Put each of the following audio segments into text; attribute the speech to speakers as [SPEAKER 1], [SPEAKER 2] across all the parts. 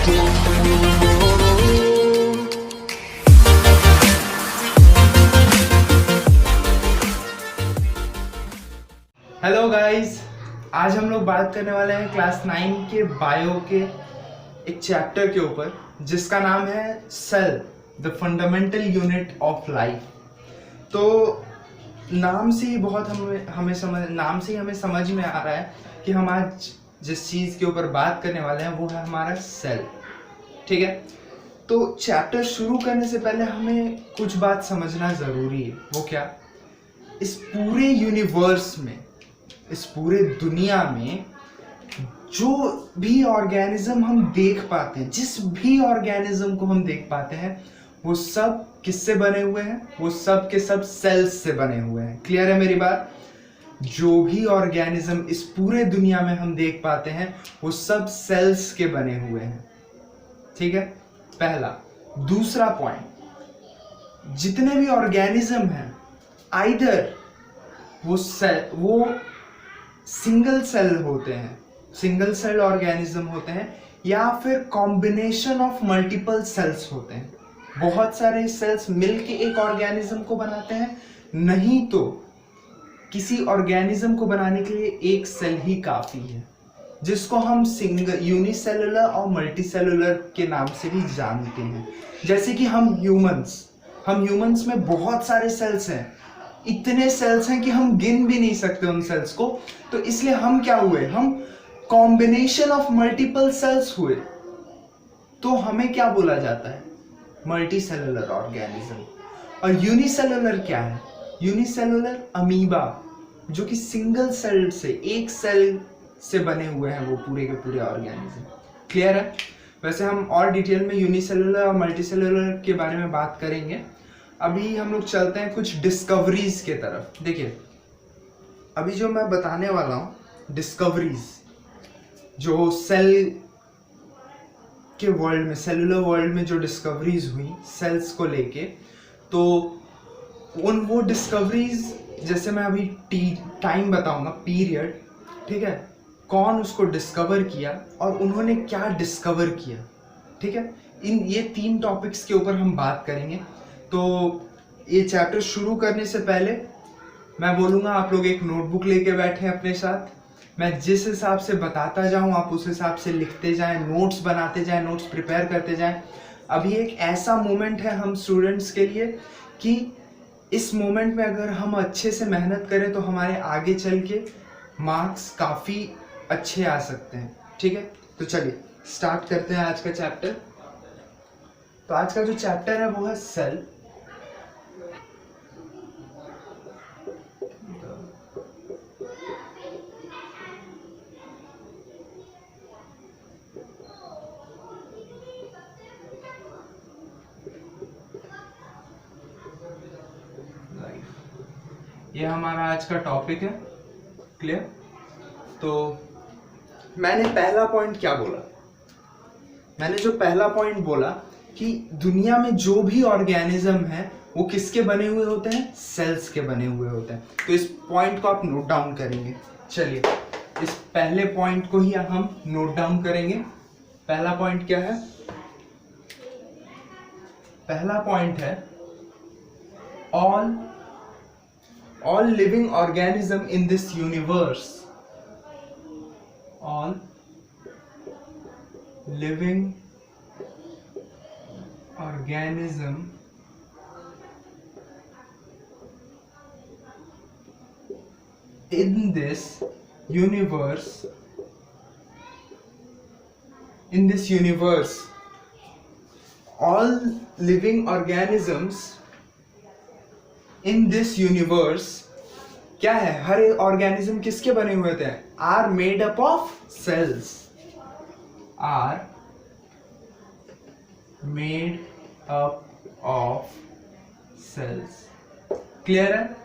[SPEAKER 1] Hello guys, आज हम लोग बात करने वाले हैं क्लास 9 के बायो के एक चैप्टर के ऊपर जिसका नाम है cell, the fundamental unit of life. तो नाम से ही हमें समझ में आ रहा है कि हम आज जिस चीज़ के ऊपर बात करने वाले हैं वो है हमारा सेल। ठीक है, तो चैप्टर शुरू करने से पहले हमें कुछ बात समझना ज़रूरी है। वो क्या? इस पूरे यूनिवर्स में, इस पूरे दुनिया में जो भी ऑर्गेनिज्म हम देख पाते हैं, जिस भी ऑर्गेनिज्म को हम देख पाते हैं, वो सब किससे बने हुए हैं? वो सब के सब सेल्स से बने हुए हैं। क्लियर है मेरी बात? जो भी ऑर्गेनिज्म इस पूरे दुनिया में हम देख पाते हैं वो सब सेल्स के बने हुए हैं। ठीक है, पहला। दूसरा पॉइंट, जितने भी ऑर्गेनिज्म हैं आइदर वो सिंगल सेल होते हैं, सिंगल सेल ऑर्गेनिज्म होते हैं, या फिर कॉम्बिनेशन ऑफ मल्टीपल सेल्स होते हैं। बहुत सारे सेल्स मिलके एक ऑर्गेनिज्म को बनाते हैं, नहीं तो किसी ऑर्गेनिज्म को बनाने के लिए एक सेल ही काफी है, जिसको हम सिंगल यूनिसेलुलर और मल्टीसेलुलर के नाम से भी जानते हैं। जैसे कि हम ह्यूमंस में बहुत सारे सेल्स हैं, इतने सेल्स हैं कि हम गिन भी नहीं सकते उन सेल्स को। तो इसलिए हम क्या हुए? हम कॉम्बिनेशन ऑफ मल्टीपल सेल्स हुए। तो हमें क्या बोला जाता है? Multicellular organism. और यूनिसेलुलर क्या है? यूनिसेलुलर अमीबा, जो कि सिंगल सेल से, एक सेल से बने हुए हैं वो पूरे के पूरे ऑर्गेनिज्म। क्लियर है? वैसे हम और डिटेल में यूनिसेलुलर और मल्टीसेलुलर के बारे में बात करेंगे। अभी हम लोग चलते हैं कुछ डिस्कवरीज के तरफ। देखिए, अभी जो मैं बताने वाला हूँ डिस्कवरीज, जो सेल के वर्ल्ड में, सेलुलर वर्ल्ड में जो डिस्कवरीज हुई सेल्स को लेके, तो वो डिस्कवरीज, जैसे मैं अभी टाइम बताऊंगा, पीरियड, ठीक है, कौन उसको डिस्कवर किया और उन्होंने क्या डिस्कवर किया। ठीक है, ये 3 टॉपिक्स के ऊपर हम बात करेंगे। तो ये चैप्टर शुरू करने से पहले मैं बोलूँगा आप लोग एक नोटबुक लेके बैठे अपने साथ। मैं जिस हिसाब से बताता जाऊँ आप उस हिसाब से लिखते जाएं, नोट्स बनाते जाएं, नोट्स प्रिपेयर करते जाएं। अभी एक ऐसा मोमेंट है हम स्टूडेंट्स के लिए कि इस मोमेंट में अगर हम अच्छे से मेहनत करें तो हमारे आगे चल के मार्क्स काफ़ी अच्छे आ सकते हैं। ठीक है, तो चलिए स्टार्ट करते हैं आज का चैप्टर। तो आज का जो चैप्टर है वो है सेल। ये हमारा आज का टॉपिक है। क्लियर? तो मैंने पहला पॉइंट क्या बोला? मैंने जो पहला पॉइंट बोला कि दुनिया में जो भी ऑर्गेनिज्म है वो किसके बने हुए होते हैं? सेल्स के बने हुए होते हैं। तो इस पॉइंट को आप नोट डाउन करेंगे। चलिए, इस पहले पॉइंट को ही हम नोट डाउन करेंगे। पहला पॉइंट क्या है? पहला पॉइंट है all living organism in this universe, all living organism in this universe, all living organisms in this universe क्या है? हर ऑर्गेनिज्म किसके बने हुए थे? Are made up of cells, are made up of cells. Clear है?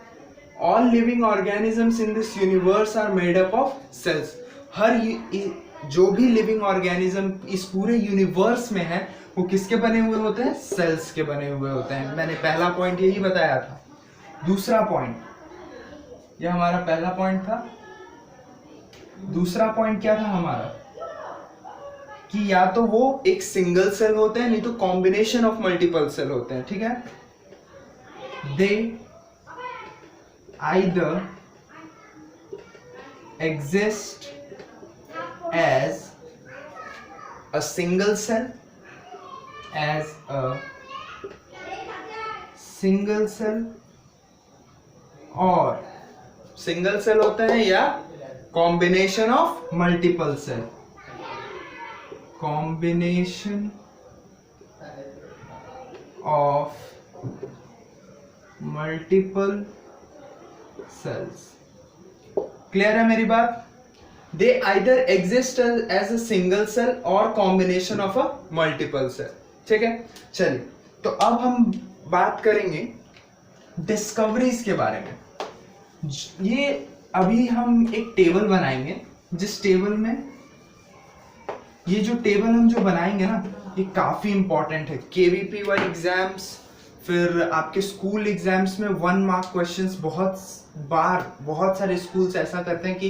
[SPEAKER 1] All living organisms in this universe are made up of cells. जो भी living organism इस पूरे यूनिवर्स में है वो किसके बने हुए होते हैं? सेल्स के बने हुए होते हैं। मैंने पहला पॉइंट यही बताया था। दूसरा पॉइंट, यह हमारा पहला पॉइंट था। दूसरा पॉइंट क्या था हमारा? कि या तो वो एक सिंगल सेल होते हैं, नहीं तो कॉम्बिनेशन ऑफ मल्टीपल सेल होते हैं, ठीक है। They either exist as a single cell, और सिंगल सेल होते हैं, या combination of multiple cell, combination of multiple cells. Clear है मेरी बात? They either exist as a single cell और combination of a multiple cell, ठीक है। चलिए, तो अब हम बात करेंगे डिस्कवरीज के बारे में। ये अभी हम एक टेबल बनाएंगे, जिस टेबल में ये जो टेबल हम जो बनाएंगे ना, ये काफी इंपॉर्टेंट है। KVPY एग्जाम्स, फिर आपके स्कूल एग्जाम्स में 1 मार्क क्वेश्चंस, बहुत सारे स्कूल्स ऐसा करते हैं कि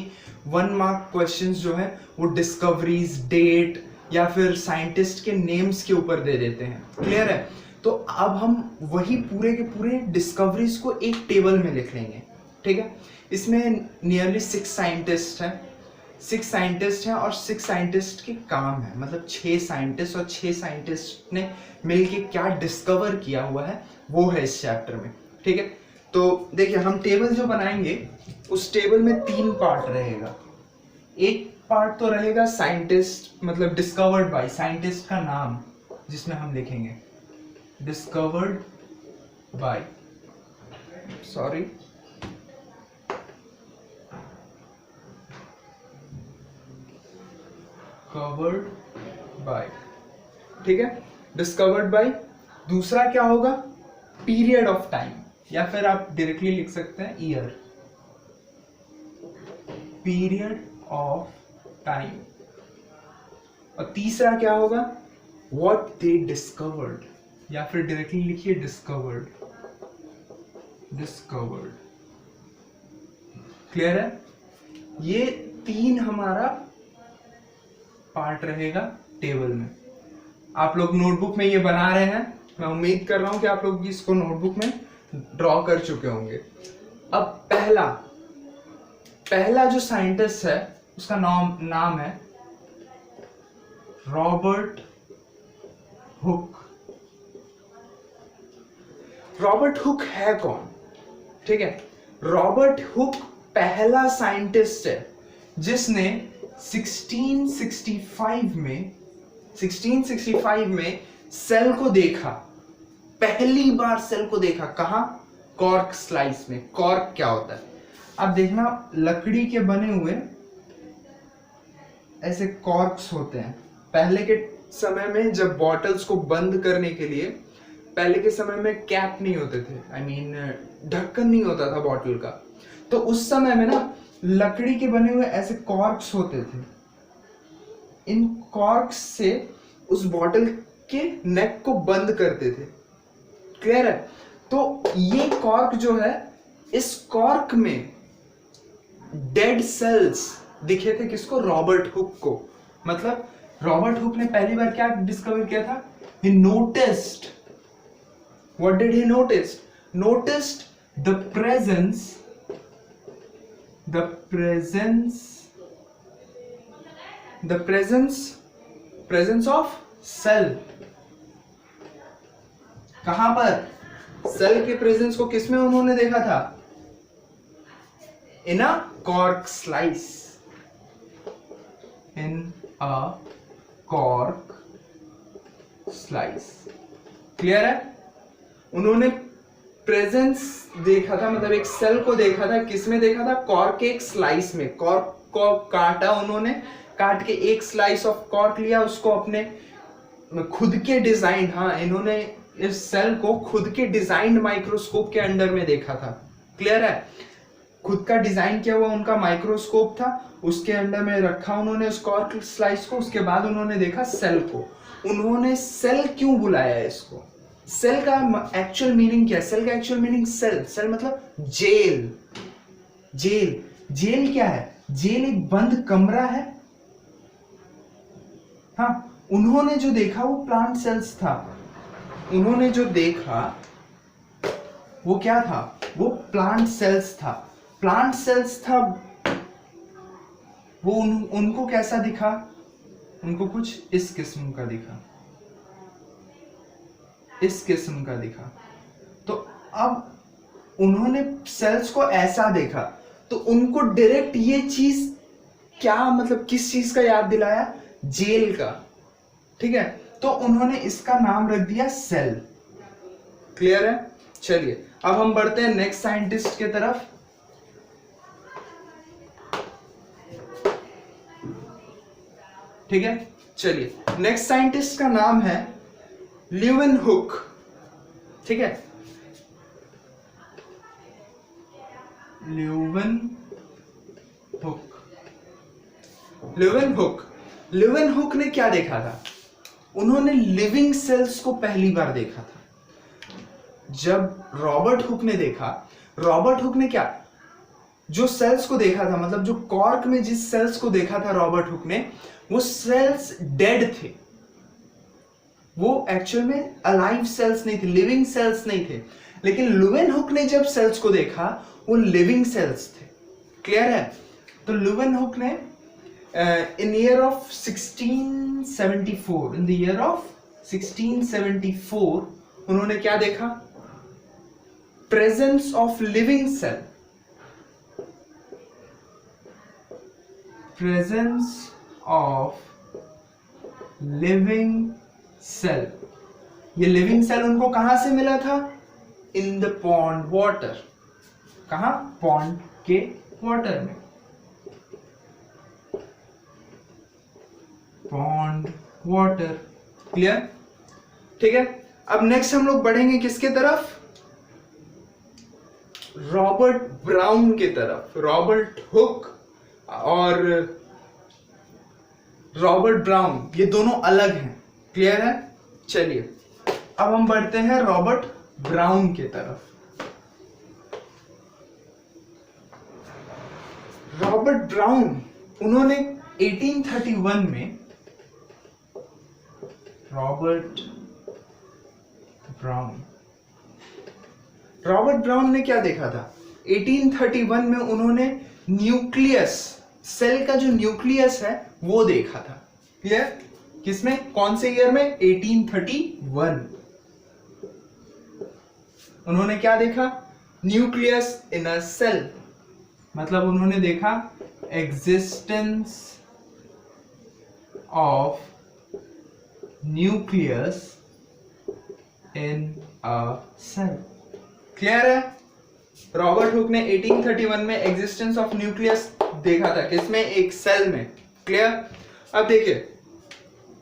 [SPEAKER 1] 1 मार्क क्वेश्चंस जो है वो डिस्कवरीज, डेट या फिर साइंटिस्ट के नेम्स के ऊपर दे देते हैं। क्लियर है? तो अब हम वही पूरे के पूरे डिस्कवरीज को एक टेबल में लिख लेंगे, ठीक है। इसमें नियरली 6 साइंटिस्ट हैं, 6 साइंटिस्ट हैं और 6 साइंटिस्ट के काम है, मतलब 6 साइंटिस्ट और 6 साइंटिस्ट ने मिलके क्या डिस्कवर किया हुआ है वो है इस चैप्टर में, ठीक है। तो देखिए, हम टेबल जो बनाएंगे उस टेबल में 3 पार्ट रहेगा। एक पार्ट तो रहेगा साइंटिस्ट, मतलब डिस्कवर्ड बाय, साइंटिस्ट का नाम जिसमें हम लिखेंगे डिस्कवर्ड बाय, कवर्ड बाय, ठीक है, डिस्कवर्ड बाय। दूसरा क्या होगा? पीरियड ऑफ टाइम, या फिर आप डायरेक्टली लिख सकते हैं ईयर, पीरियड ऑफ टाइम। और तीसरा क्या होगा? व्हाट दे डिस्कवर्ड, या फिर डायरेक्टली लिखिए डिस्कवर्ड। क्लियर है? ये 3 हमारा पार्ट रहेगा टेबल में। आप लोग नोटबुक में ये बना रहे हैं, मैं उम्मीद कर रहा हूं कि आप लोग इसको नोटबुक में ड्रॉ कर चुके होंगे। अब पहला जो साइंटिस्ट है उसका नाम है रॉबर्ट हुक। रॉबर्ट हुक है कौन? ठीक है, रॉबर्ट हुक पहला साइंटिस्ट है जिसने 1665 में सेल को देखा, पहली बार सेल को देखा। कहां? कॉर्क स्लाइस में। कॉर्क क्या होता है? अब देखना, लकड़ी के बने हुए ऐसे कॉर्क्स होते हैं। पहले के समय में जब बॉटल्स को बंद करने के लिए, पहले के समय में कैप नहीं होते थे, ढक्कन नहीं होता था बॉटल का, तो उस समय में ना लकड़ी के बने हुए ऐसे कॉर्क्स होते थे। इन कॉर्क्स से उस बॉटल के नेक को बंद करते थे। क्लियर है? तो ये कॉर्क जो है, इस कॉर्क में डेड सेल्स दिखे थे। किसको? रॉबर्ट हुक को। मतलब रॉबर्ट हुक ने पहली बार क्या डिस्कवर किया था? he noticed, what did he notice? Noticed the presence of cell। कहां पर? सेल के प्रेजेंस को किसमें उन्होंने देखा था? इन अ कॉर्क स्लाइस, क्लियर है? उन्होंने प्रेजेंस देखा था, मतलब एक सेल को देखा था। किसमें देखा था? कॉर्क के एक स्लाइस में। कॉर्क को काटा उन्होंने, काट के एक स्लाइस ऑफ कॉर्क लिया, उसको अपने खुद के डिजाइन, इन्होंने इस सेल को खुद के डिजाइन माइक्रोस्कोप के अंडर में देखा था। क्लियर है? खुद का डिजाइन किया हुआ उनका माइक्रोस्कोप था, उसके अंडर में रखा उन्होंने उस कॉर्क स्लाइस को। उसके बाद उन्होंने देखा सेल को। उन्होंने सेल क्यों बुलाया है इसको? सेल का एक्चुअल मीनिंग क्या है? सेल का एक्चुअल मीनिंग सेल मतलब जेल। जेल क्या है? जेल एक बंद कमरा है, उन्होंने जो देखा वो प्लांट सेल्स था, उन्होंने जो देखा वो क्या था, वो प्लांट सेल्स था। प्लांट सेल्स था वो उनको कैसा दिखा, उनको कुछ इस किस्म का दिखा, इस किस्म का दिखा। तो अब उन्होंने सेल्स को ऐसा देखा तो उनको डायरेक्ट ये चीज क्या मतलब किस चीज का याद दिलाया, जेल का। ठीक है, तो उन्होंने इसका नाम रख दिया सेल। क्लियर है? चलिए अब हम बढ़ते हैं नेक्स्ट साइंटिस्ट की तरफ। ठीक है, चलिए नेक्स्ट साइंटिस्ट का नाम है ल्यूवेनहुक। ठीक है, ल्यूवेनहुक ने क्या देखा था, उन्होंने लिविंग सेल्स को पहली बार देखा था। जब रॉबर्ट हुक ने देखा, रॉबर्ट हुक ने क्या जो सेल्स को देखा था, मतलब जो कॉर्क में जिस सेल्स को देखा था रॉबर्ट हुक ने, वो सेल्स डेड थे, वो एक्चुअल में अलाइव सेल्स नहीं थे, लिविंग सेल्स नहीं थे। लेकिन ल्यूवेनहुक ने जब सेल्स को देखा वो लिविंग सेल्स थे। क्लियर है? तो ल्यूवेनहुक ने in year of 1674, in the year of 1674 उन्होंने क्या देखा, presence of living cell, presence of living cell. ये लिविंग सेल उनको कहां से मिला था, इन द पॉन्ड वाटर। कहां? पॉन्ड के वाटर में, पॉन्ड वाटर। क्लियर? ठीक है, अब नेक्स्ट हम लोग बढ़ेंगे किसके तरफ, रॉबर्ट ब्राउन की तरफ। रॉबर्ट हुक और रॉबर्ट ब्राउन ये दोनों अलग हैं। क्लियर है? चलिए अब हम बढ़ते हैं रॉबर्ट ब्राउन की तरफ। रॉबर्ट ब्राउन उन्होंने 1831 में, रॉबर्ट ब्राउन ने क्या देखा था, 1831 में उन्होंने न्यूक्लियस, सेल का जो न्यूक्लियस है वो देखा था। क्लियर? किसमें, कौन से ईयर में, 1831। उन्होंने क्या देखा, न्यूक्लियस इन अ सेल, मतलब उन्होंने देखा existence of nucleus in a cell. Clear है? रॉबर्ट हुक ने 1831 में एग्जिस्टेंस ऑफ न्यूक्लियस देखा था, किसमें, एक सेल में। क्लियर? अब देखिए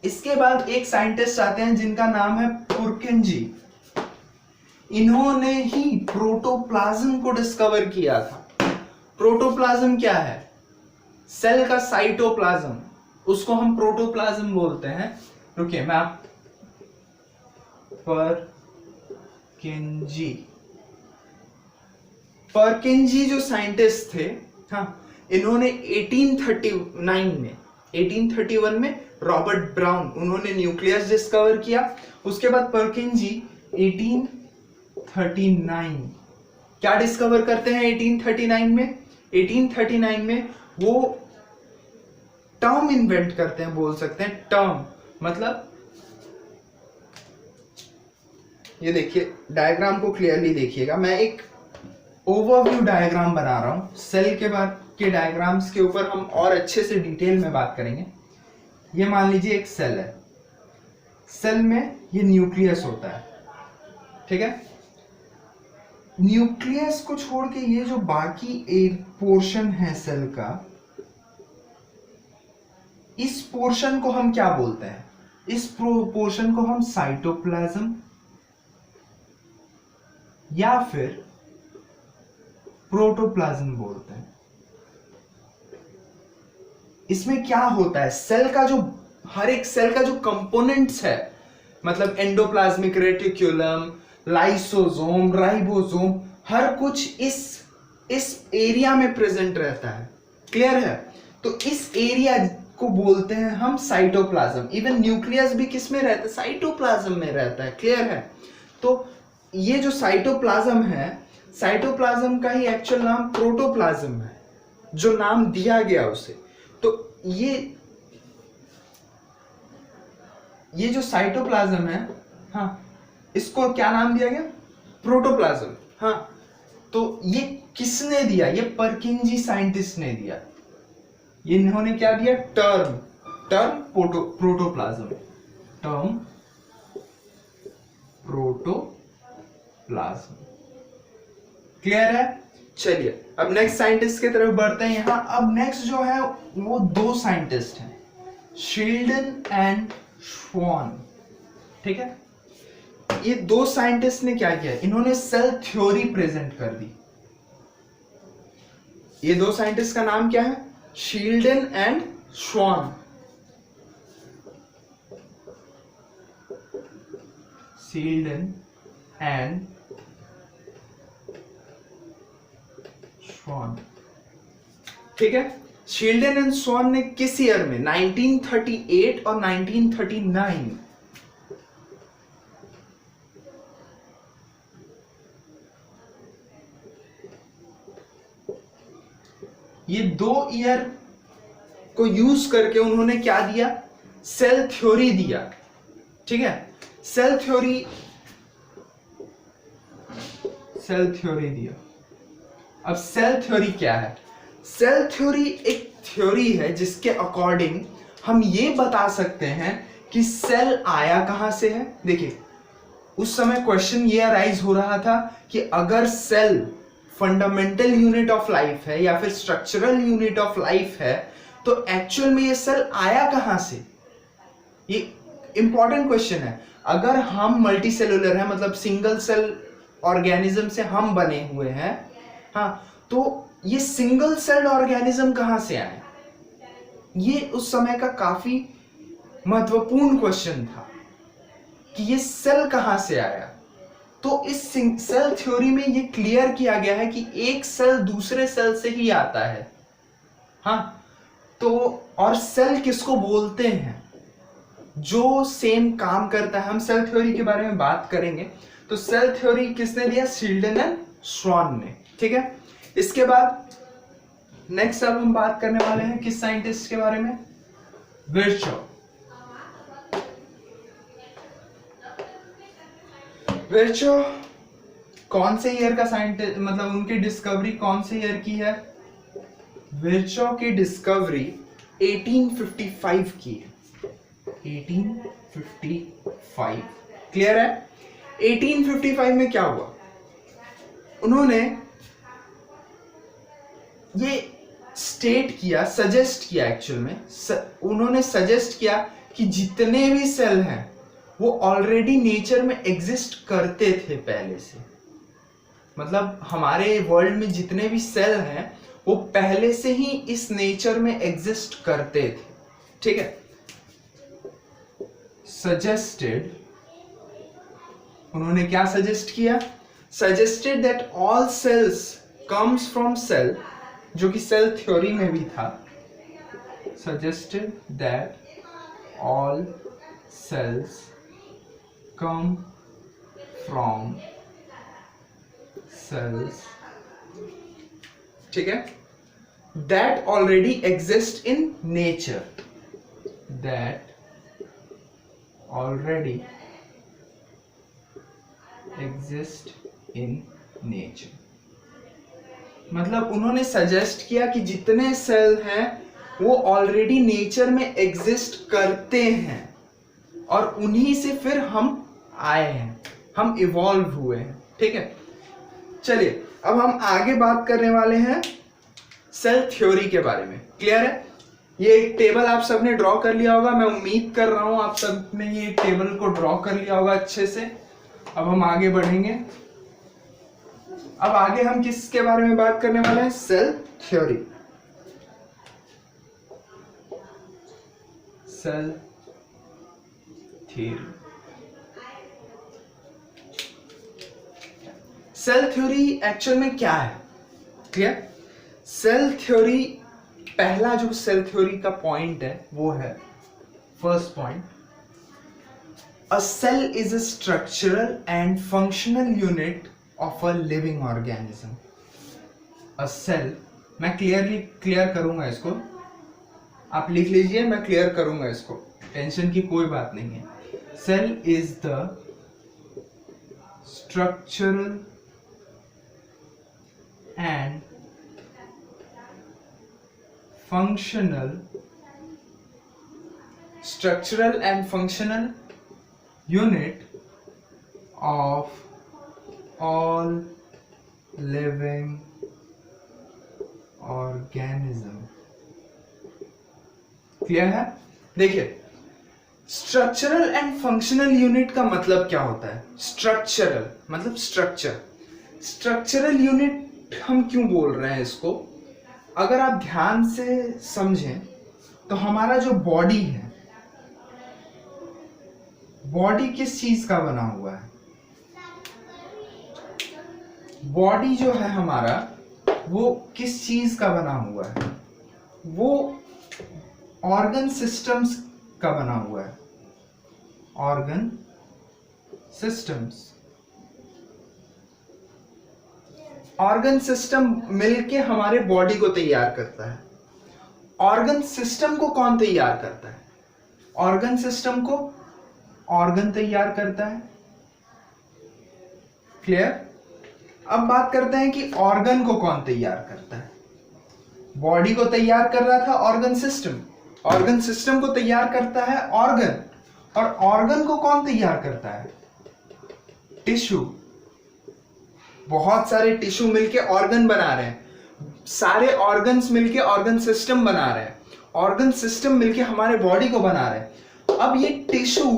[SPEAKER 1] इसके बाद एक साइंटिस्ट आते हैं जिनका नाम है पुरकिंजी। इन्होंने ही प्रोटोप्लाज्म को डिस्कवर किया था। प्रोटोप्लाज्म क्या है, सेल का साइटोप्लाज्म, उसको हम प्रोटोप्लाज्म बोलते हैं। रुकिए मैं आप, परकिंजी जो साइंटिस्ट थे, हाँ, इन्होंने 1831 में रॉबर्ट ब्राउन उन्होंने न्यूक्लियस डिस्कवर किया। उसके बाद परकिंजी 1839 क्या डिस्कवर करते हैं 1839 में, 1839 में वो टर्म इन्वेंट करते हैं, बोल सकते हैं टर्म, मतलब ये देखिए डायग्राम को क्लियरली देखिएगा, मैं एक ओवरव्यू डायग्राम बना रहा हूं। सेल के बाद के डायग्राम्स के ऊपर हम और अच्छे से डिटेल में बात करेंगे। ये मान लीजिए एक सेल है, सेल में ये न्यूक्लियस होता है। ठीक है, न्यूक्लियस को छोड़ के ये जो बाकी एक पोर्शन है सेल का, इस पोर्शन को हम क्या बोलते हैं, इस पोर्शन को हम साइटोप्लाज्म या फिर प्रोटोप्लाज्म बोलते हैं। इसमें क्या होता है, सेल का जो हर एक सेल का जो कंपोनेंट्स है, मतलब एंडोप्लाज्मिक रेटिकुलम, लाइसोसोम, राइबोसोम, हर कुछ इस एरिया में प्रेजेंट रहता है। क्लियर है? तो इस एरिया को बोलते हैं हम साइटोप्लाज्म। इवन न्यूक्लियस भी किस में रहता है? साइटोप्लाज्म में रहता है। क्लियर है? तो ये जो साइटोप्लाज्म है, साइटोप्लाज्म का ही एक्चुअल नाम प्रोटोप्लाज्म है, जो नाम दिया गया उसे। तो ये जो साइटोप्लाज्म है, हाँ, इसको क्या नाम दिया गया? प्रोटोप्लाज्म। हाँ, तो ये किसने दिया? ये परकिंजी साइंटिस्ट ने दिया। ये इन्होंने क्या दिया? Term protoplasm, term protoplasm. Clear है? चलिए अब नेक्स्ट साइंटिस्ट की तरफ बढ़ते हैं। यहां अब नेक्स्ट जो है वो दो साइंटिस्ट हैं, शील्डन एंड श्वान। ठीक है, ये दो साइंटिस्ट ने क्या किया? इन्होंने सेल थ्योरी प्रेजेंट कर दी। ये दो साइंटिस्ट का नाम क्या है? शील्डन एंड श्वान। शील्डन एंड श्वान। ठीक है, शील्डन एंड श्वान ने किस ईयर में? 1938 और 1939। ये दो ईयर को यूज करके उन्होंने क्या दिया? सेल थ्योरी दिया। ठीक है, सेल थ्योरी दिया। अब सेल थ्योरी क्या है? सेल थ्योरी एक थ्योरी है जिसके अकॉर्डिंग हम ये बता सकते हैं कि सेल आया कहां से है। देखिए, उस समय क्वेश्चन ये अराइज हो रहा था कि अगर cell fundamental unit of life है या फिर स्ट्रक्चरल यूनिट ऑफ लाइफ है, तो एक्चुअल में ये सेल आया कहां से? ये इंपॉर्टेंट क्वेश्चन है। अगर हम मल्टी सेलुलर है, मतलब सिंगल सेल ऑर्गेनिज्म से हम बने हुए हैं, हाँ, तो ये सिंगल सेल्ड ऑर्गेनिज्म कहां से आए? ये उस समय का काफी महत्वपूर्ण क्वेश्चन था कि ये सेल कहां से आया। तो इस सेल थ्योरी में ये क्लियर किया गया है कि एक सेल दूसरे सेल से ही आता है। हाँ, तो और सेल किसको बोलते हैं? जो सेम काम करता है। हम सेल थ्योरी के बारे में बात करेंगे। तो सेल थ्योरी किसने दिया? शील्डन एंड श्वान ने। ठीक है, इसके बाद नेक्स्ट अब हम बात करने वाले हैं किस साइंटिस्ट के बारे में? विर्चो। विर्चो कौन से ईयर का साइंटिस्ट, मतलब उनकी डिस्कवरी कौन से ईयर की है? विर्चो की डिस्कवरी 1855 की है। 1855। क्लियर है? 1855 में क्या हुआ? उन्होंने ये स्टेट किया, सजेस्ट किया, एक्चुअल में उन्होंने सजेस्ट किया कि जितने भी सेल हैं वो ऑलरेडी नेचर में एग्जिस्ट करते थे पहले से। मतलब हमारे वर्ल्ड में जितने भी सेल हैं वो पहले से ही इस नेचर में एग्जिस्ट करते थे। ठीक है, सजेस्टेड, उन्होंने क्या सजेस्ट किया? Suggested that all cells comes from cell, जो कि सेल थ्योरी में भी था। Suggested that all cells come from cells, ठीक है, that already exist in nature, that already exist in nature. मतलब उन्होंने सजेस्ट किया कि जितने सेल हैं वो ऑलरेडी नेचर में एग्जिस्ट करते हैं और उन्हीं से फिर हम आए हैं, हम इवॉल्व हुए हैं। ठीक है, चलिए अब हम आगे बात करने वाले हैं सेल थ्योरी के बारे में। क्लियर है? ये एक टेबल आप सबने ड्रॉ कर लिया होगा, मैं उम्मीद कर रहा हूं आप सबने ये टेबल को ड्रॉ कर लिया होगा अच्छे से। अब हम आगे बढ़ेंगे। अब आगे हम किसके बारे में बात करने वाले हैं? Cell theory. Cell theory. Cell theory actual में क्या है? क्लियर? सेल थ्योरी पहला जो सेल थ्योरी का पॉइंट है वो है, first point, a cell is a structural and functional unit of a living organism. A cell, मैं क्लियर करूंगा इसको, आप लिख लीजिए, मैं क्लियर करूंगा इसको, टेंशन की कोई बात नहीं है। Cell is the structural and functional unit of all living organism। Clear है? देखिए, स्ट्रक्चरल एंड फंक्शनल यूनिट का मतलब क्या होता है? स्ट्रक्चरल मतलब स्ट्रक्चर। स्ट्रक्चरल यूनिट हम क्यों बोल रहे हैं इसको? अगर आप ध्यान से समझें तो हमारा जो बॉडी है, बॉडी किस चीज का बना हुआ है? बॉडी जो है हमारा, वो किस चीज का बना हुआ है? वो ऑर्गन सिस्टम्स का बना हुआ है। ऑर्गन सिस्टम्स, ऑर्गन सिस्टम मिलके हमारे बॉडी को तैयार करता है। ऑर्गन सिस्टम को कौन तैयार करता है? ऑर्गन सिस्टम को ऑर्गन तैयार करता है। क्लियर? अब बात करते हैं कि ऑर्गन को कौन तैयार करता है। बॉडी को तैयार कर रहा था ऑर्गन सिस्टम, ऑर्गन सिस्टम को तैयार करता है ऑर्गन, और ऑर्गन को कौन तैयार करता है? टिश्यू। बहुत सारे टिश्यू मिलके ऑर्गन बना रहे हैं, सारे ऑर्गन्स मिलके ऑर्गन सिस्टम बना रहे हैं, ऑर्गन सिस्टम मिलके हमारे बॉडी को बना रहे हैं। अब ये टिश्यू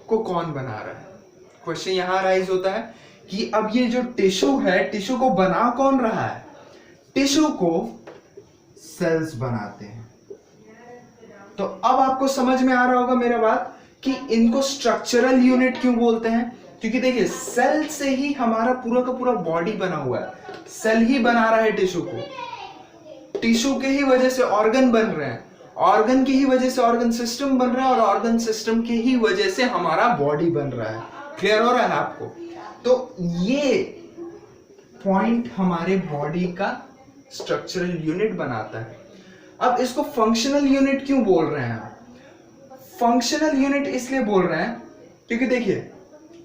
[SPEAKER 1] को कौन बना रहा है? क्वेश्चन यहां राइज होता है कि अब ये जो टिश्यू है, टिश्यू को बना कौन रहा है? टिश्यू को सेल्स बनाते हैं। तो अब आपको समझ में आ रहा होगा मेरा बात कि इनको स्ट्रक्चरल यूनिट क्यों बोलते हैं। क्योंकि देखिए, सेल से ही हमारा पूरा का पूरा बॉडी बना हुआ है। सेल ही बना रहा है टिश्यू को, टिश्यू के ही वजह से ऑर्गन बन रहे हैं, ऑर्गन की ही वजह से ऑर्गन सिस्टम बन रहा है, और ऑर्गन सिस्टम की ही वजह से हमारा बॉडी बन रहा है। क्लियर हो रहा है आपको? तो ये पॉइंट हमारे बॉडी का स्ट्रक्चरल यूनिट बनाता है। अब इसको फंक्शनल यूनिट क्यों बोल रहे हैं? फंक्शनल यूनिट इसलिए बोल रहे हैं क्योंकि देखिए,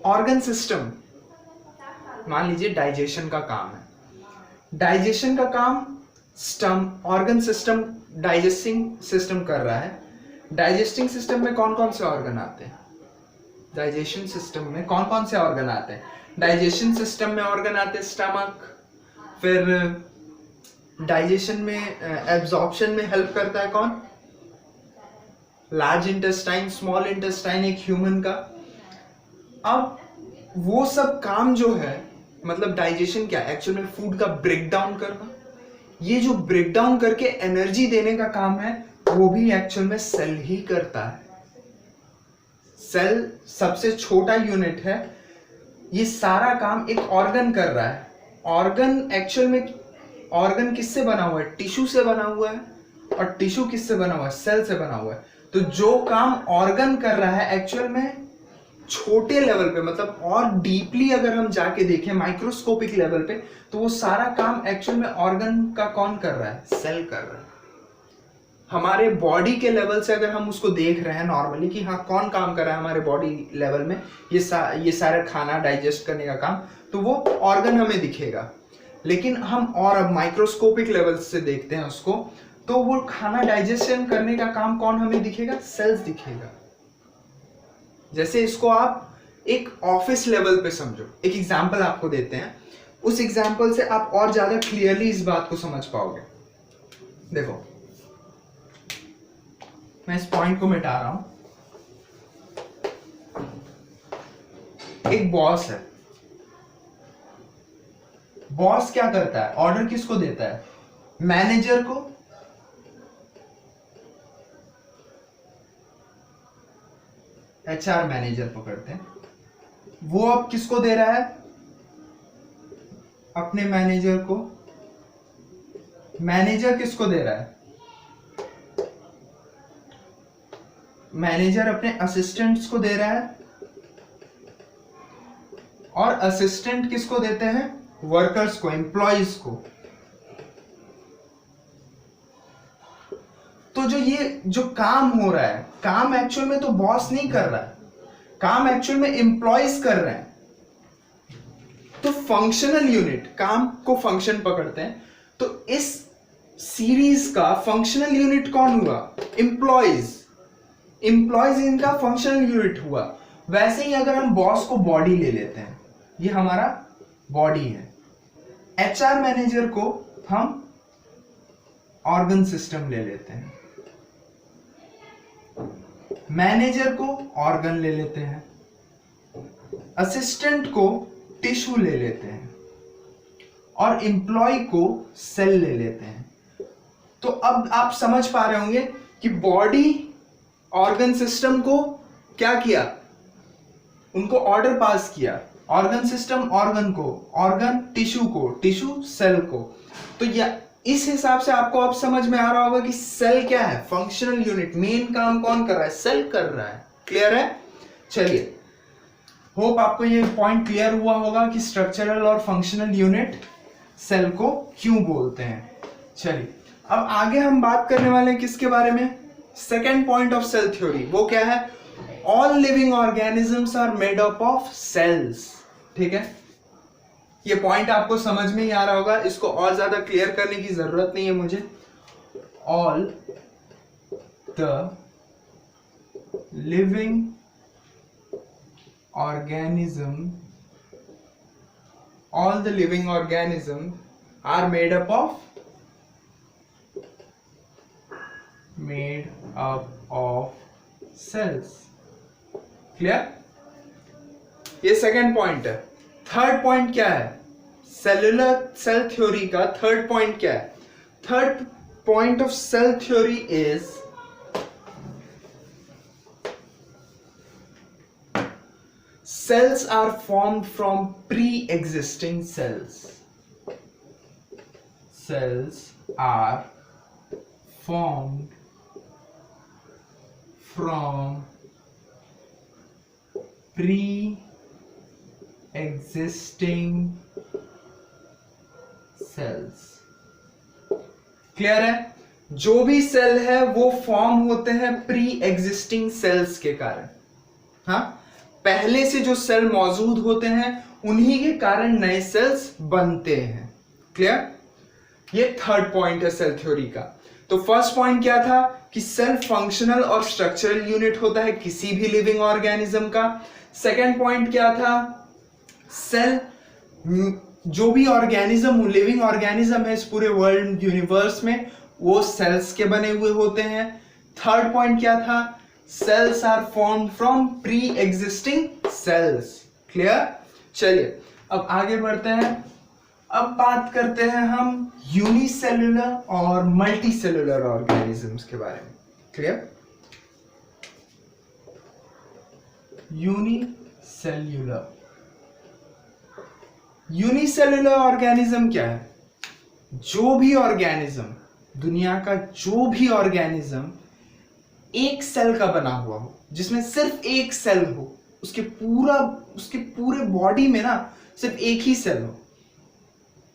[SPEAKER 1] ऑर्गन सिस्टम, मान लीजिए डाइजेशन का काम है, डाइजेशन का काम ऑर्गन सिस्टम, डाइजेस्टिंग सिस्टम कर रहा है। डाइजेस्टिंग सिस्टम में कौन कौन से ऑर्गन आते हैं? डाइजेशन सिस्टम में कौन कौन से ऑर्गन आते हैं? डाइजेशन सिस्टम में ऑर्गन आते हैं स्टमक, फिर डाइजेशन में एब्जॉर्प्शन में हेल्प करता है कौन? लार्ज इंटेस्टाइन, स्मॉल इंटेस्टाइन एक ह्यूमन का। अब वो सब काम जो है, मतलब डाइजेशन क्या, एक्चुअल में फूड का ब्रेक डाउन करना, ये जो ब्रेक डाउन करके एनर्जी देने का काम है, वो भी एक्चुअल में सेल ही करता है। सेल सबसे छोटा यूनिट है, ये सारा काम एक ऑर्गन कर रहा है। ऑर्गन एक्चुअल में, ऑर्गन किससे बना हुआ है? टिश्यू से बना हुआ है, और टिश्यू किससे बना हुआ है? सेल से बना हुआ है। तो जो काम ऑर्गन कर रहा है एक्चुअल में छोटे लेवल पे, मतलब और डीपली अगर हम जाके देखें माइक्रोस्कोपिक लेवल पे, तो वो सारा काम एक्चुअल में ऑर्गन का कौन कर रहा है? सेल कर रहा है। हमारे बॉडी के लेवल से अगर हम उसको देख रहे हैं नॉर्मली कि हाँ कौन काम कर रहा है हमारे बॉडी लेवल में, ये सारा खाना डाइजेस्ट करने का काम, तो वो ऑर्गन हमें दिखेगा। लेकिन हम और अब माइक्रोस्कोपिक लेवल से देखते हैं उसको, तो वो खाना डाइजेशन करने का काम कौन हमें दिखेगा? सेल्स दिखेगा। जैसे इसको आप एक ऑफिस लेवल पे समझो। एक एग्जांपल आपको देते हैं, उस एग्जांपल से आप और ज्यादा क्लियरली इस बात को समझ पाओगे। देखो, मैं इस पॉइंट को मिटा रहा हूं। एक बॉस है, बॉस क्या करता है? ऑर्डर किसको देता है? मैनेजर को। एचआर मैनेजर पकड़ते हैं, वो अब किसको दे रहा है? अपने मैनेजर को। मैनेजर किसको दे रहा है? मैनेजर अपने असिस्टेंट्स को दे रहा है और असिस्टेंट किसको देते हैं? वर्कर्स को, एम्प्लॉयज को। तो ये जो काम हो रहा है, काम एक्चुअल में तो बॉस नहीं कर रहा है, काम एक्चुअल में एम्प्लॉयज कर रहे हैं। तो फंक्शनल यूनिट, काम को फंक्शन पकड़ते हैं, तो इस सीरीज का फंक्शनल यूनिट कौन हुआ? एम्प्लॉयज। एम्प्लॉयज इनका फंक्शनल यूनिट हुआ। वैसे ही अगर हम बॉस को बॉडी ले लेते हैं, ये हमारा बॉडी है। एचआर मैनेजर को हम ऑर्गन सिस्टम ले लेते हैं, मैनेजर को ऑर्गन ले लेते हैं, असिस्टेंट को टिश्यू ले लेते हैं और एम्प्लॉय को सेल ले लेते हैं। तो अब आप समझ पा रहे होंगे कि बॉडी ऑर्गन सिस्टम को क्या किया, उनको ऑर्डर पास किया। ऑर्गन सिस्टम ऑर्गन को, ऑर्गन टिश्यू को, टिश्यू सेल को। तो इस हिसाब से आपको अब समझ में आ रहा होगा कि सेल क्या है? Functional unit. मेन काम कौन कर रहा है? सेल कर रहा है। क्लियर है? चलिए, होप आपको ये पॉइंट क्लियर हुआ होगा कि स्ट्रक्चरल और फंक्शनल यूनिट सेल को क्यों बोलते हैं। चलिए, अब आगे हम बात करने वाले हैं किसके बारे में? Second point of cell theory. वो क्या है? All living organisms are made up of cells. ठीक है, ये पॉइंट आपको समझ में ही आ रहा होगा, इसको और ज्यादा क्लियर करने की जरूरत नहीं है मुझे। All the living organism, all the living organism are made up of cells. Clear? ये सेकेंड पॉइंट है। थर्ड पॉइंट क्या है? सेलुलर सेल थ्योरी का थर्ड पॉइंट क्या है? Third point of cell theory is cells are formed from pre-existing cells. Cells are formed from pre-existing cells. Clear है? जो भी सेल है वो फॉर्म होते हैं प्री एग्जिस्टिंग सेल्स के कारण। हाँ, पहले से जो सेल मौजूद होते हैं उन्हीं के कारण नए सेल्स बनते हैं। क्लियर? ये थर्ड पॉइंट है सेल थ्योरी का। तो फर्स्ट पॉइंट क्या था कि सेल फंक्शनल और स्ट्रक्चरल यूनिट होता है किसी भी लिविंग ऑर्गेनिज्म का। सेकेंड पॉइंट क्या था? सेल, जो भी ऑर्गेनिज्म, लिविंग ऑर्गेनिज्म है इस पूरे वर्ल्ड यूनिवर्स में, वो सेल्स के बने हुए होते हैं। थर्ड पॉइंट क्या था? cells are formed from pre-existing cells. Clear? चलिए, अब आगे बढ़ते हैं। अब बात करते हैं हम यूनिसेल्युलर और मल्टीसेल्युलर ऑर्गेनिजम्स के बारे में। क्लियर? यूनिसेल्युलर ऑर्गेनिज्म क्या है? जो भी ऑर्गेनिज्म, दुनिया का जो भी ऑर्गेनिज्म एक सेल का बना हुआ हो, जिसमें सिर्फ एक सेल हो, उसके पूरे बॉडी में ना सिर्फ एक ही सेल हो,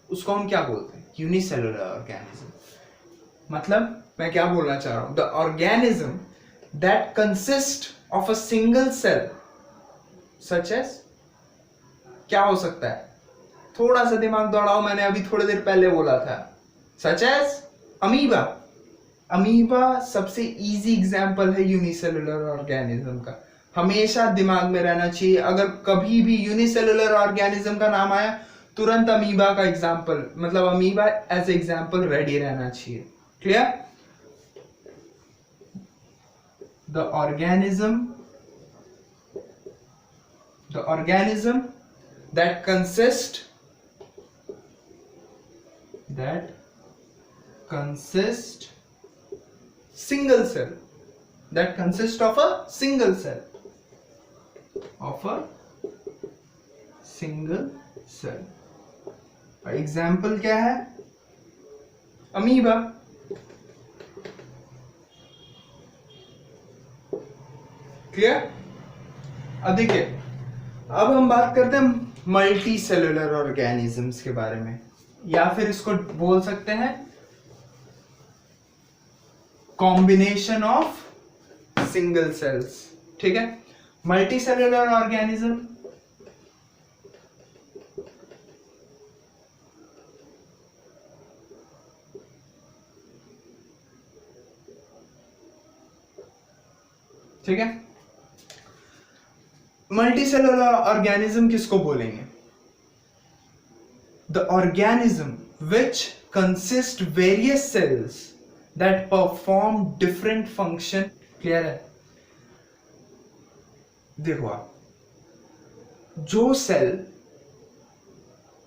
[SPEAKER 1] उसको हम क्या बोलते हैं? Unicellular organism. मतलब मैं क्या बोलना चाह रहा हूं? The organism that consist of a single cell, such as, क्या हो सकता है? थोड़ा सा दिमाग दौड़ाओ, मैंने अभी थोड़ी देर पहले बोला था, सच एज अमीबा। अमीबा सबसे इजी एग्जाम्पल है यूनिसेलुलर ऑर्गेनिज्म का, हमेशा दिमाग में रहना चाहिए। अगर कभी भी यूनिसेलुलर ऑर्गेनिज्म का नाम आया, तुरंत अमीबा का एग्जाम्पल, मतलब अमीबा एज एग्जाम्पल रेडी रहना चाहिए। Clear? The organism that consist single cell, that consists of a single cell, example क्या है? अमीबा। क्लियर? अब देखिए, अब हम बात करते हैं मल्टी सेलुलर ऑर्गेनिजम्स के बारे में, या फिर इसको बोल सकते हैं कॉम्बिनेशन ऑफ सिंगल सेल्स। ठीक है, मल्टी सेलुलर ऑर्गेनिज्म ठीक है, मल्टी सेलुलर ऑर्गेनिज्म किसको बोलेंगे? The organism which consist various cells that perform different function. Clear है? देखो आप, जो सेल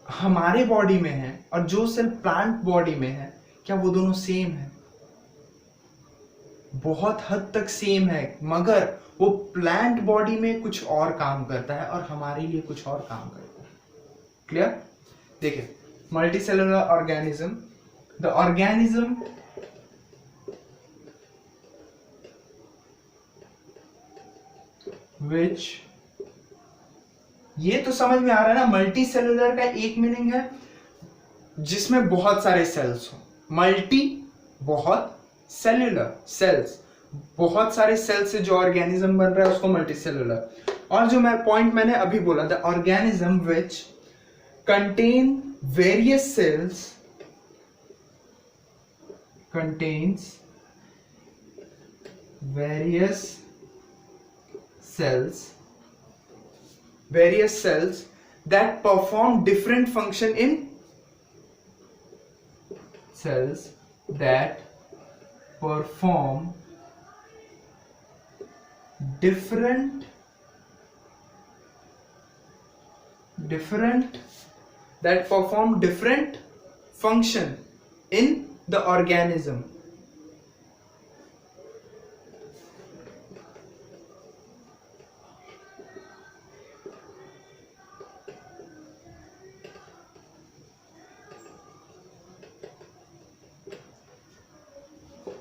[SPEAKER 1] हमारे बॉडी में है और जो सेल प्लांट बॉडी में है, क्या वो दोनों सेम है? बहुत हद तक सेम है, मगर वो प्लांट बॉडी में कुछ और काम करता है और हमारे लिए कुछ और काम करता है। क्लियर? देखिए, multi cellular organism, the organism which, ये तो समझ में आ रहा है ना, मल्टी सेलुलर का एक मीनिंग है जिसमें बहुत सारे सेल्स हो, मल्टी बहुत, सेलुलर सेल्स, बहुत सारे सेल्स से जो ऑर्गेनिज्म बन रहा है उसको मल्टी सेलुलर। और जो पॉइंट मैंने अभी बोला, the organism which contain various cells, contains various cells that perform different function in cells that perform different function in the organism।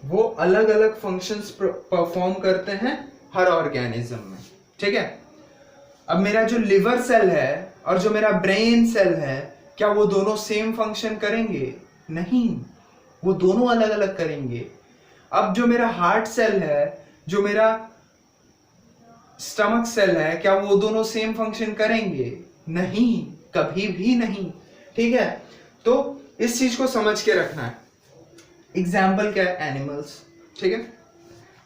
[SPEAKER 1] वो अलग अलग फंक्शंस परफॉर्म करते हैं हर ऑर्गेनिज्म में। ठीक है, अब मेरा जो लिवर सेल है और जो मेरा ब्रेन सेल है, क्या वो दोनों सेम फंक्शन करेंगे? नहीं, वो दोनों अलग अलग करेंगे। अब जो मेरा हार्ट सेल है, जो मेरा स्टमक सेल है, क्या वो दोनों सेम फंक्शन करेंगे? नहीं, कभी भी नहीं। ठीक है, तो इस चीज को समझ के रखना है। एग्जाम्पल क्या है? एनिमल्स। ठीक है,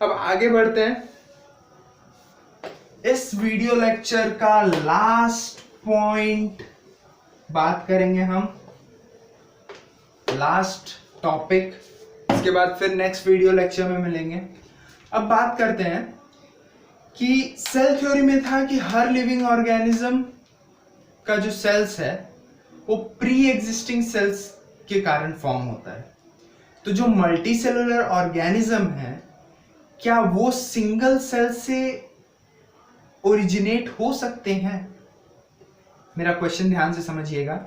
[SPEAKER 1] अब आगे बढ़ते हैं। इस वीडियो लेक्चर का लास्ट पॉइंट बात करेंगे हम, लास्ट टॉपिक, इसके बाद फिर नेक्स्ट वीडियो लेक्चर में मिलेंगे। अब बात करते हैं कि सेल थ्योरी में था कि हर लिविंग ऑर्गेनिज्म का जो सेल्स है वो प्री एग्जिस्टिंग सेल्स के कारण फॉर्म होता है। तो जो मल्टी सेलुलर ऑर्गेनिज्म है, क्या वो सिंगल सेल से ओरिजिनेट हो सकते हैं? मेरा क्वेश्चन ध्यान से समझिएगा।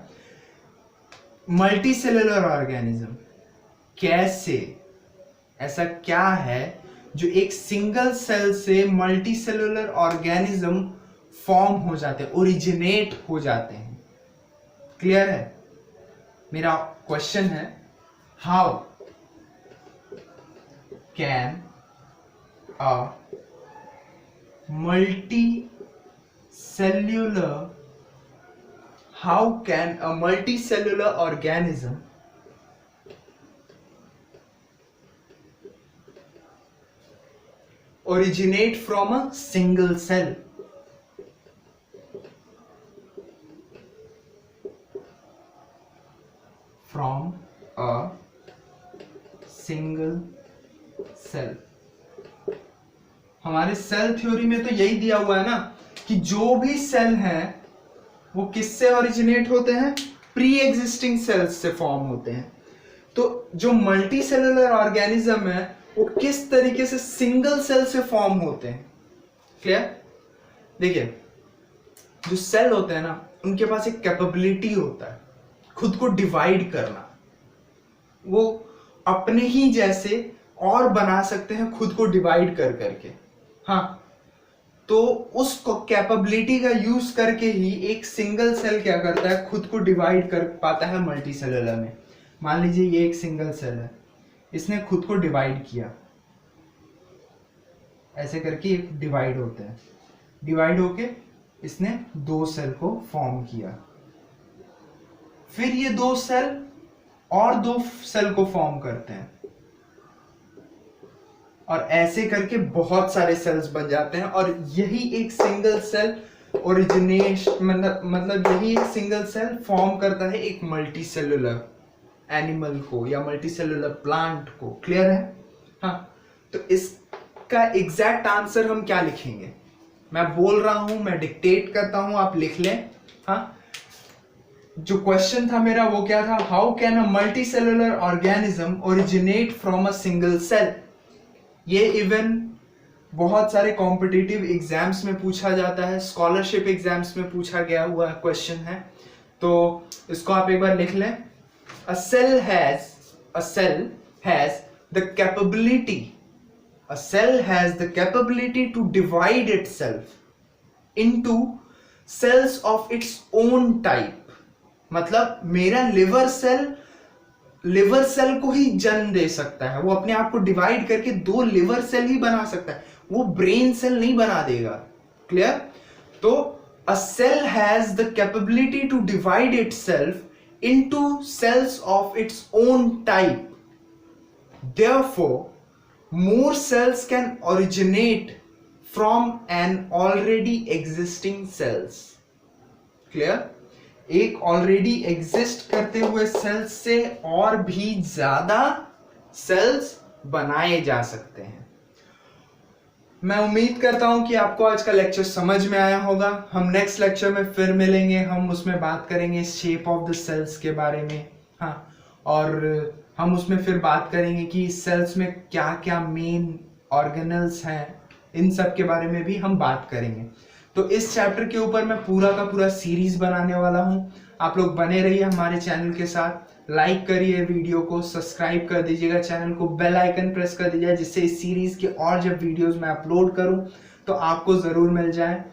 [SPEAKER 1] मल्टी सेलुलर ऑर्गेनिज्म कैसे, ऐसा क्या है जो एक सिंगल सेल से मल्टी सेलुलर ऑर्गेनिज्म फॉर्म हो जाते हैं, ओरिजिनेट हो जाते हैं? क्लियर है? मेरा क्वेश्चन है, how can a multicellular organism originate from a single cell? From a single cell। हमारे सेल थ्योरी में तो यही दिया हुआ है ना कि जो भी सेल हैं वो किससे ओरिजिनेट होते हैं? प्री एग्जिस्टिंग सेल्स से फॉर्म होते हैं। तो जो मल्टी सेलुलर ऑर्गेनिज्म है वो किस तरीके से सिंगल सेल से फॉर्म होते हैं? क्लियर? देखिए, जो सेल होते हैं ना, उनके पास एक कैपेबिलिटी होता है खुद को डिवाइड करना। वो अपने ही जैसे और बना सकते हैं खुद को डिवाइड कर करके। हाँ, तो उस कैपेबिलिटी का यूज करके ही एक सिंगल सेल क्या करता है, खुद को डिवाइड कर पाता है मल्टी सेलुलर में। मान लीजिए ये एक सिंगल सेल है, इसने खुद को डिवाइड किया, ऐसे करके एक डिवाइड होता है, डिवाइड होके इसने दो सेल को फॉर्म किया, फिर ये दो सेल और दो सेल को फॉर्म करते हैं, और ऐसे करके बहुत सारे सेल्स बन जाते हैं। और यही एक सिंगल सेल ओरिजिनेशन मतलब यही एक सिंगल सेल फॉर्म करता है एक मल्टी सेलुलर एनिमल को या मल्टी सेलुलर प्लांट को। क्लियर है? हाँ, तो इसका एग्जैक्ट आंसर हम क्या लिखेंगे? मैं बोल रहा हूं, मैं डिक्टेट करता हूं, आप लिख लें। हाँ, जो क्वेश्चन था मेरा वो क्या था? How can a multi cellular organism originate from a single cell? ये इवन बहुत सारे कॉम्पिटिटिव एग्जाम्स में पूछा जाता है, स्कॉलरशिप एग्जाम्स में पूछा गया हुआ क्वेश्चन है, तो इसको आप एक बार लिख लें। A cell has the capability to divide itself into cells of its own type। मतलब मेरा लिवर सेल को ही जन्म दे सकता है, वो अपने आप को डिवाइड करके दो लिवर सेल ही बना सकता है, वो ब्रेन सेल नहीं बना देगा। क्लियर? तो a cell has the capability to divide itself into cells of its own type, therefore more cells can originate from an already existing cells। Clear? एक ऑलरेडी एग्जिस्ट करते हुए सेल्स से और भी ज्यादा सेल्स बनाए जा सकते हैं। मैं उम्मीद करता हूं कि आपको आज का लेक्चर समझ में आया होगा। हम नेक्स्ट लेक्चर में फिर मिलेंगे, हम उसमें बात करेंगे शेप ऑफ द सेल्स के बारे में। हाँ, और हम उसमें फिर बात करेंगे कि सेल्स में क्या क्या मेन ऑर्गेनल्स हैं, इन सब के बारे में भी हम बात करेंगे। तो इस चैप्टर के ऊपर मैं पूरा का पूरा सीरीज बनाने वाला हूं। आप लोग बने रहिए हमारे चैनल के साथ, लाइक करिए वीडियो को, सब्सक्राइब कर दीजिएगा चैनल को, बेल आइकन प्रेस कर दीजिएगा, जिससे इस सीरीज के और जब वीडियोस मैं अपलोड करूं तो आपको ज़रूर मिल जाए।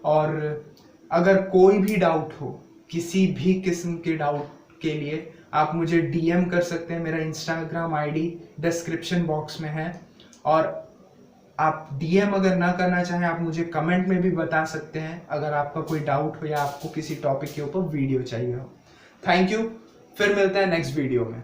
[SPEAKER 1] और अगर कोई भी डाउट हो, किसी भी किस्म के डाउट के लिए आप मुझे DM कर सकते हैं। मेरा इंस्टाग्राम ID डिस्क्रिप्शन बॉक्स में है, और आप DM अगर ना करना चाहें, आप मुझे कमेंट में भी बता सकते हैं अगर आपका कोई डाउट हो या आपको किसी टॉपिक के ऊपर वीडियो चाहिए हो। थैंक यू, फिर मिलते हैं नेक्स्ट वीडियो में।